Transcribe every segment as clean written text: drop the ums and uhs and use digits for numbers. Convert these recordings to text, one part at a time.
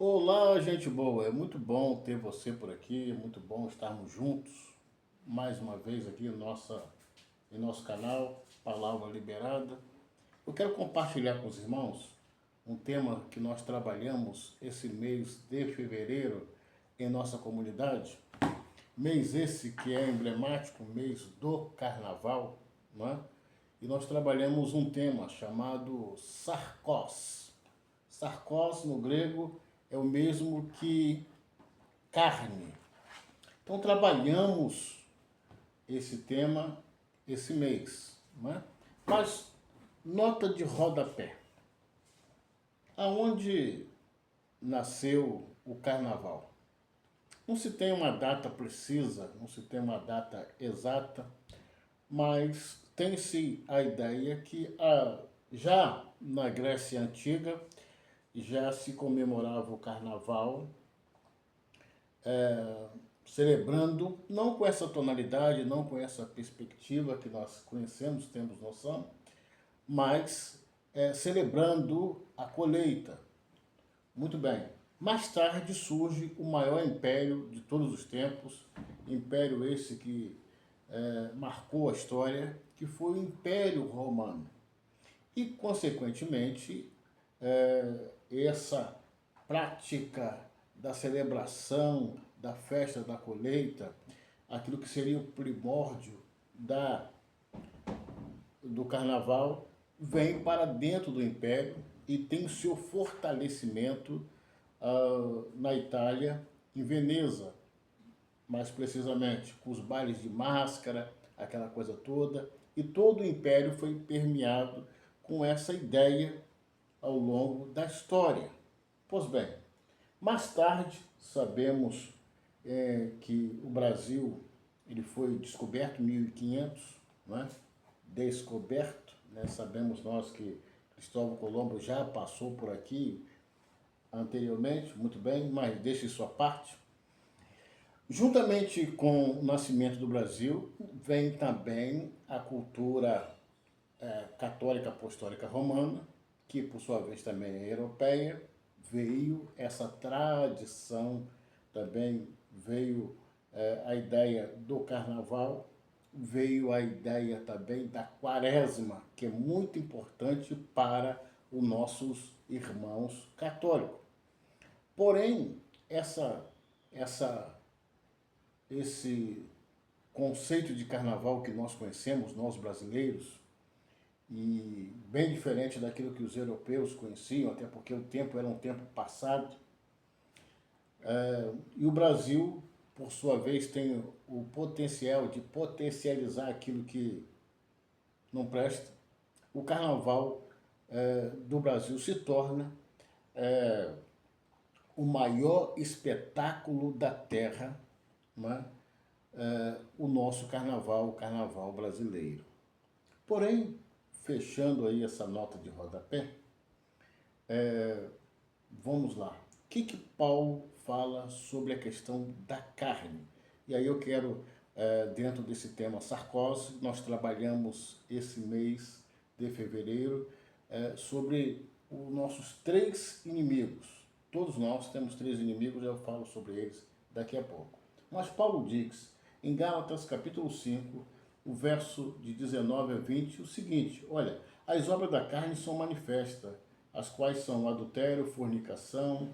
Olá, gente boa. É muito bom ter você por aqui, é muito bom estarmos juntos mais uma vez aqui em nosso canal Palavra Liberada. Eu quero compartilhar com os irmãos um tema que nós trabalhamos esse mês de fevereiro em nossa comunidade. Mês esse que é emblemático, mês do Carnaval, não é? E nós trabalhamos um tema chamado Sarkos. Sarkos no grego é o mesmo que carne. Então trabalhamos esse tema esse mês, né? Mas nota de rodapé. Aonde nasceu o carnaval? Não se tem uma data precisa, não se tem uma data exata, mas tem-se a ideia que já na Grécia Antiga já se comemorava o carnaval celebrando, não com essa tonalidade, não com essa perspectiva que nós conhecemos, temos noção, mas celebrando a colheita. Muito bem. Mais tarde surge o maior império de todos os tempos, império esse que marcou a história, que foi o Império Romano. E, consequentemente, essa prática da celebração, da festa da colheita, aquilo que seria o primórdio do carnaval, vem para dentro do Império e tem o seu fortalecimento na Itália, em Veneza, mais precisamente, com os bailes de máscara, aquela coisa toda, e todo o Império foi permeado com essa ideia ao longo da história. Pois bem, mais tarde sabemos que o Brasil ele foi descoberto em 1500, não é? Descoberto, né? Sabemos nós que Cristóvão Colombo já passou por aqui anteriormente, muito bem, mas deixe sua parte. Juntamente com o nascimento do Brasil, vem também a cultura católica apostólica romana, que por sua vez também é europeia, veio essa tradição, também veio a ideia do carnaval, veio a ideia também da quaresma, que é muito importante para os nossos irmãos católicos. Porém, essa, esse conceito de carnaval que nós conhecemos, nós brasileiros, e bem diferente daquilo que os europeus conheciam, até porque o tempo era um tempo passado. E o Brasil, por sua vez, tem o potencial de potencializar aquilo que não presta. O carnaval do Brasil se torna o maior espetáculo da terra, né? O nosso carnaval, o carnaval brasileiro. Porém, fechando aí essa nota de rodapé, vamos lá. O que Paulo fala sobre a questão da carne? E aí eu quero, dentro desse tema sarcose, nós trabalhamos esse mês de fevereiro sobre os nossos três inimigos. Todos nós temos três inimigos, eu falo sobre eles daqui a pouco. Mas Paulo diz, em Gálatas capítulo 5, o verso de 19 a 20, o seguinte: olha, as obras da carne são manifestas, as quais são adultério, fornicação,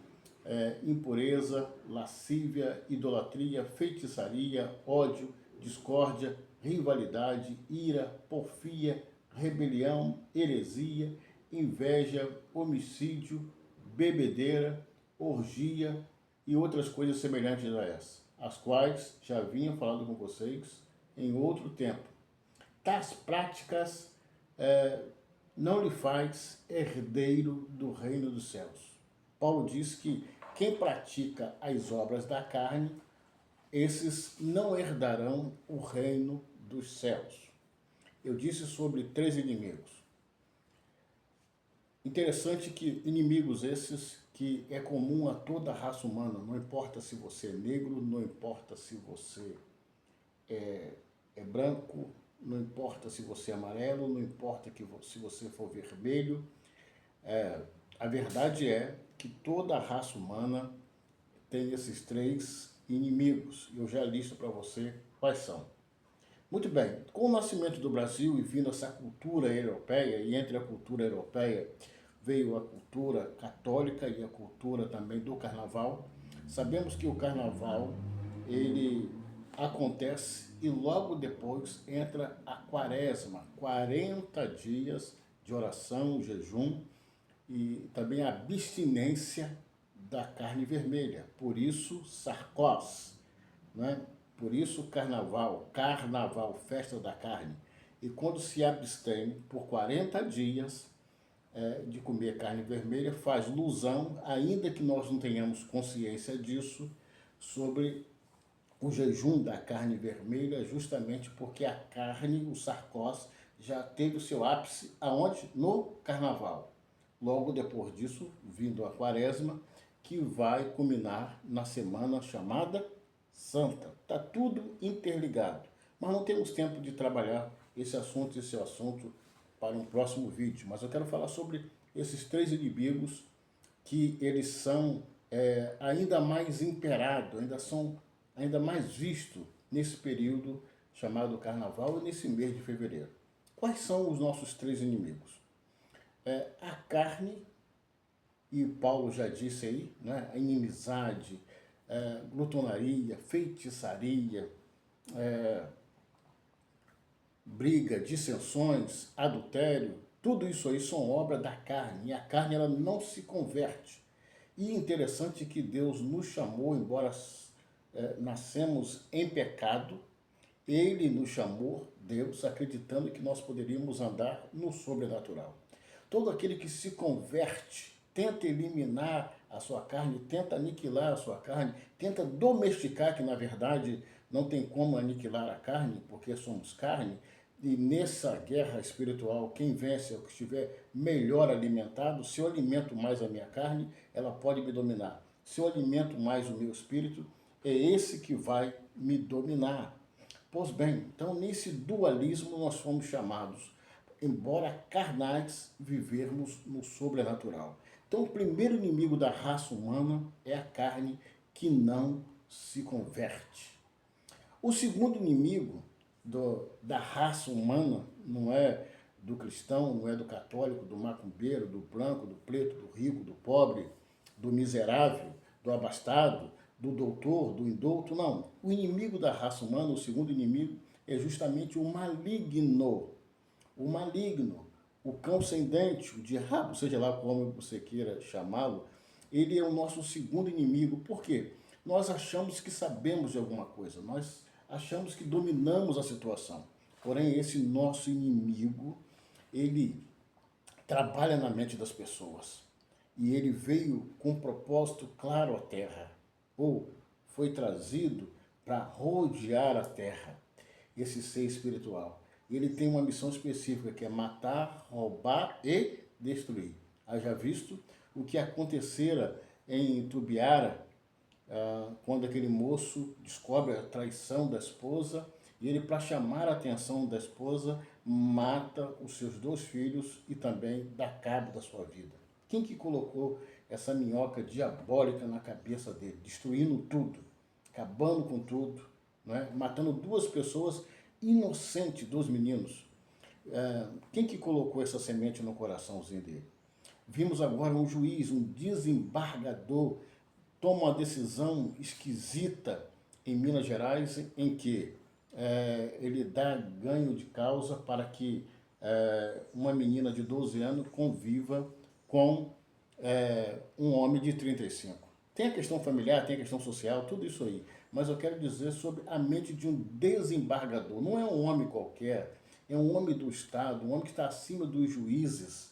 impureza, lascívia, idolatria, feitiçaria, ódio, discórdia, rivalidade, ira, porfia, rebelião, heresia, inveja, homicídio, bebedeira, orgia e outras coisas semelhantes a essa, as quais já vinha falando com vocês em outro tempo. Tais práticas não lhe faz herdeiro do reino dos céus. Paulo diz que quem pratica as obras da carne, esses não herdarão o reino dos céus. Eu disse sobre três inimigos. Interessante que inimigos esses que é comum a toda a raça humana, não importa se você é negro, não importa se você é branco, não importa se você é amarelo, não importa se você for vermelho, A verdade é que toda a raça humana tem esses três inimigos. Eu já listo para você quais são. Muito bem, com o nascimento do Brasil e vindo essa cultura europeia, e entre a cultura europeia veio a cultura católica e a cultura também do carnaval, sabemos que o carnaval, ele acontece e logo depois entra a quaresma, 40 dias de oração, jejum e também a abstinência da carne vermelha. Por isso, sarcós, né? Por isso, carnaval, festa da carne. E quando se abstém por 40 dias de comer carne vermelha, faz ilusão, ainda que nós não tenhamos consciência disso, sobre o jejum da carne vermelha, justamente porque a carne, o sarcós, já teve o seu ápice aonde? No carnaval. Logo depois disso, vindo a quaresma, que vai culminar na semana chamada Santa. Está tudo interligado. Mas não temos tempo de trabalhar esse assunto para um próximo vídeo. Mas eu quero falar sobre esses três inimigos que eles são ainda mais imperados, ainda são ainda mais vistos nesse período chamado Carnaval e nesse mês de fevereiro. Quais são os nossos três inimigos? A carne, e Paulo já disse aí, né? A inimizade, glutonaria, feitiçaria, briga, dissensões, adultério, tudo isso aí são obra da carne, e a carne ela não se converte. E interessante que Deus nos chamou, embora nascemos em pecado, Ele nos chamou, Deus, acreditando que nós poderíamos andar no sobrenatural. Todo aquele que se converte, tenta eliminar a sua carne, tenta aniquilar a sua carne, tenta domesticar, que na verdade não tem como aniquilar a carne, porque somos carne, e nessa guerra espiritual, quem vence é o que estiver melhor alimentado. Se eu alimento mais a minha carne, ela pode me dominar. Se eu alimento mais o meu espírito, é esse que vai me dominar. Pois bem, então nesse dualismo nós fomos chamados, embora carnais, vivermos no sobrenatural. Então o primeiro inimigo da raça humana é a carne que não se converte. O segundo inimigo da raça humana não é do cristão, não é do católico, do macumbeiro, do branco, do preto, do rico, do pobre, do miserável, do abastado, do doutor, do indouto, não. O inimigo da raça humana, o segundo inimigo, é justamente o maligno. O maligno, o cão sem dente, o diabo, seja lá como você queira chamá-lo, ele é o nosso segundo inimigo. Por quê? Nós achamos que sabemos de alguma coisa, nós achamos que dominamos a situação. Porém, esse nosso inimigo, ele trabalha na mente das pessoas. E ele veio com um propósito claro à terra, ou foi trazido para rodear a terra, esse ser espiritual. Ele tem uma missão específica, que é matar, roubar e destruir. Haja visto o que acontecera em Tubiara, quando aquele moço descobre a traição da esposa, e ele, para chamar a atenção da esposa, mata os seus dois filhos e também dá cabo da sua vida. Quem que colocou essa minhoca diabólica na cabeça dele, destruindo tudo, acabando com tudo, né? Matando duas pessoas inocentes, dos meninos? Quem que colocou essa semente no coraçãozinho dele? Vimos agora um juiz, um desembargador, toma uma decisão esquisita em Minas Gerais, em que ele dá ganho de causa para que uma menina de 12 anos conviva com um homem de 35. Tem a questão familiar, tem a questão social, tudo isso aí. Mas eu quero dizer sobre a mente de um desembargador. Não é um homem qualquer, é um homem do Estado, um homem que está acima dos juízes.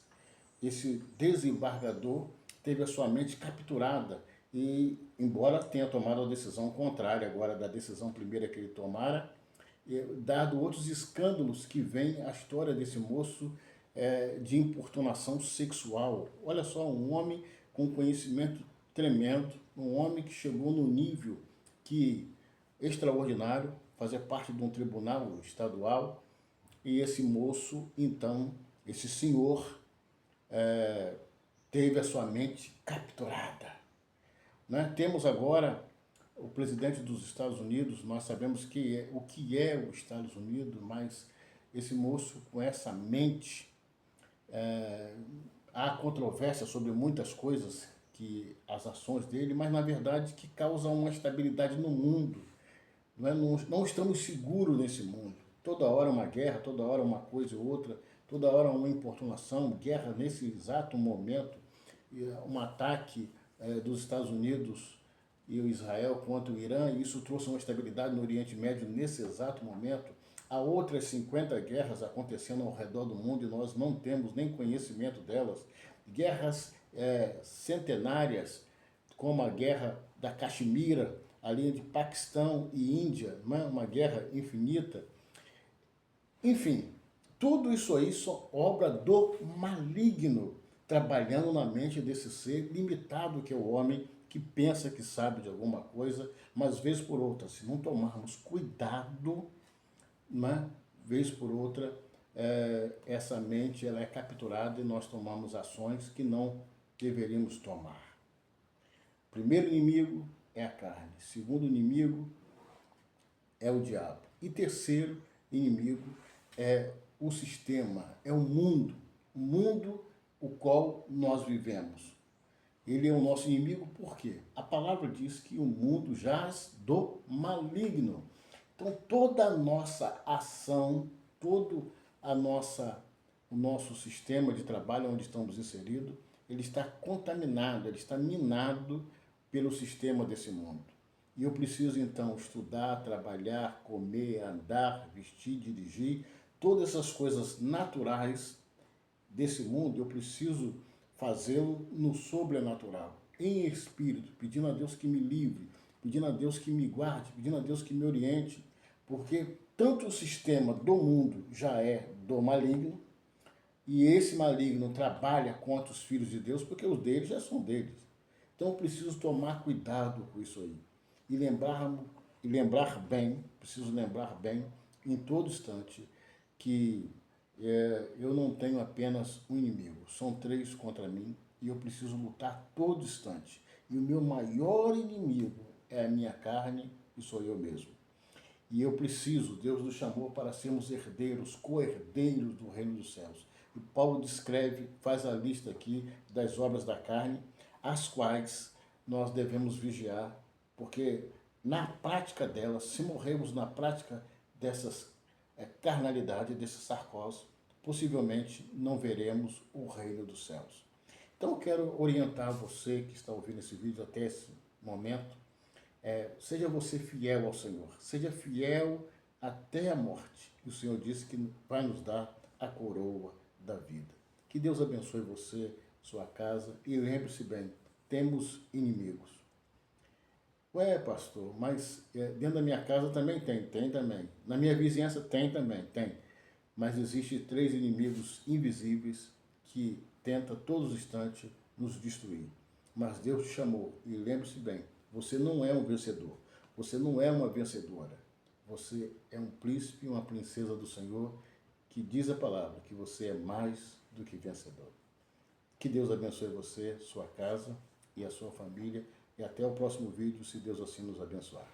Esse desembargador teve a sua mente capturada e, embora tenha tomado a decisão contrária agora da decisão primeira que ele tomara, dado outros escândalos que vem a história desse moço de importunação sexual. Olha só, um homem com conhecimento tremendo, um homem que chegou no nível que extraordinário, fazer parte de um tribunal estadual, e esse moço, então, esse senhor, teve a sua mente capturada. Né? Temos agora o presidente dos Estados Unidos, nós sabemos o que é os Estados Unidos, mas esse moço com essa mente, há controvérsia sobre muitas coisas, que as ações dele, mas na verdade que causam uma estabilidade no mundo. Não estamos seguros nesse mundo. Toda hora uma guerra, toda hora uma coisa ou outra, toda hora uma importunação, guerra nesse exato momento, um ataque dos Estados Unidos e o Israel contra o Irã, e isso trouxe uma estabilidade no Oriente Médio nesse exato momento. Há outras 50 guerras acontecendo ao redor do mundo e nós não temos nem conhecimento delas. Guerras centenárias, como a guerra da Caxemira, ali de Paquistão e Índia, uma guerra infinita. Enfim, tudo isso aí só obra do maligno, trabalhando na mente desse ser limitado que é o homem, que pensa que sabe de alguma coisa, mas vez por outra, se não tomarmos cuidado, né, vez por outra, essa mente ela é capturada e nós tomamos ações que não deveríamos tomar. Primeiro inimigo é a carne, segundo inimigo é o diabo e terceiro inimigo é o sistema, é o mundo o qual nós vivemos. Ele é o nosso inimigo por quê? A palavra diz que o mundo jaz do maligno. Então toda a nossa ação, todo o nosso sistema de trabalho onde estamos inseridos, ele está contaminado, ele está minado pelo sistema desse mundo. E eu preciso então estudar, trabalhar, comer, andar, vestir, dirigir, todas essas coisas naturais desse mundo, eu preciso fazê-lo no sobrenatural, em espírito, pedindo a Deus que me livre, pedindo a Deus que me guarde, pedindo a Deus que me oriente, porque tanto o sistema do mundo já é do maligno, e esse maligno trabalha contra os filhos de Deus, porque os deles já são deles. Então eu preciso tomar cuidado com isso aí. Preciso lembrar bem, em todo instante, que eu não tenho apenas um inimigo, são 3 contra mim e eu preciso lutar todo instante. E o meu maior inimigo é a minha carne e sou eu mesmo. E eu preciso, Deus nos chamou para sermos herdeiros, co-herdeiros do reino dos céus. E Paulo descreve, faz a lista aqui das obras da carne, as quais nós devemos vigiar, porque na prática delas, se morrermos na prática dessas carnalidade, desses sarcós, possivelmente não veremos o reino dos céus. Então eu quero orientar você que está ouvindo esse vídeo até esse momento, seja você fiel ao Senhor, seja fiel até a morte. E o Senhor disse que vai nos dar a coroa da vida. Que Deus abençoe você, sua casa, e lembre-se bem, temos inimigos. Ué, pastor, mas dentro da minha casa também tem também. Na minha vizinhança tem também, tem. Mas existem 3 inimigos invisíveis que tentam todos os instantes nos destruir. Mas Deus te chamou, e lembre-se bem, você não é um vencedor, você não é uma vencedora. Você é um príncipe, uma princesa do Senhor, que diz a palavra que você é mais do que vencedor. Que Deus abençoe você, sua casa e a sua família. E até o próximo vídeo, se Deus assim nos abençoar.